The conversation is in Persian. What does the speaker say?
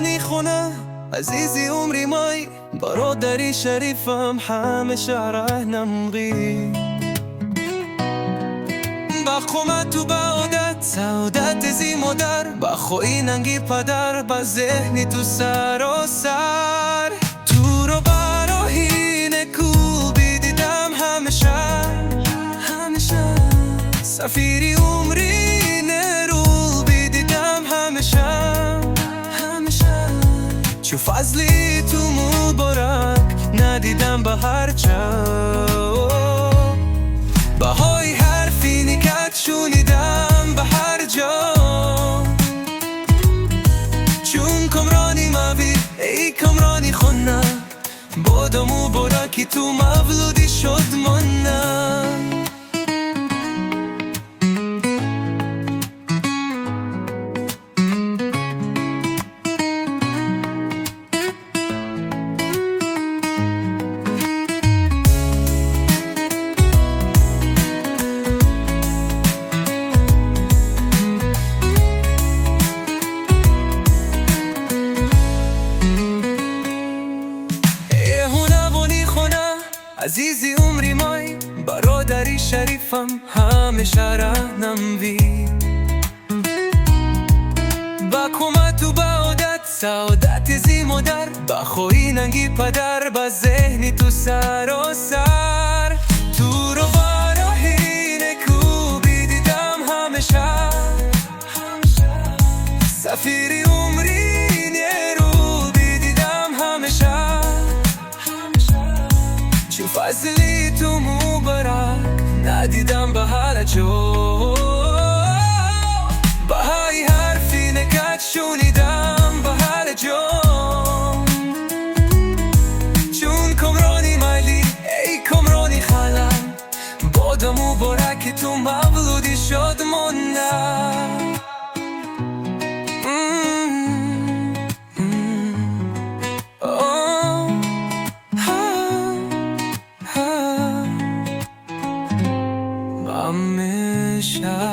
بانی خونه عزیزی عمری مای برادری شریفم همیشه راهنمایی با خومت تو بعادت سعادت زی مادر با خوی ننگی پدر با ذهنی تو سر و سر تو رو براهی نکو بیدیدم همیشه سفیری عمری نرو بیدیدم همیشه چو فضلی تو مبارک ندیدم به هر جا بهای حرفی نکت شونیدم به هر جا چون کمرانی مبید ای کمرانی خونه بودم مبارکی تو مولودی شد منه عزیزی عمری مای برادری شریفم همیشه راهنمایی با کمت و بعادت سعادت زی مادر با خوی ننگی پدر با ذهنی تو سر و سر تو رو براهی نکو بیدیدم همیشه سفیری عمری نرو بیدیدم همیشه چون فضلی تو مبارک ندیدم به هر جا بهای حرفی نکت شونیدم به هر جا چون کمرانی مایلی ای کمرانی خالم بودم مبارک تو مولودی شد منه همیشه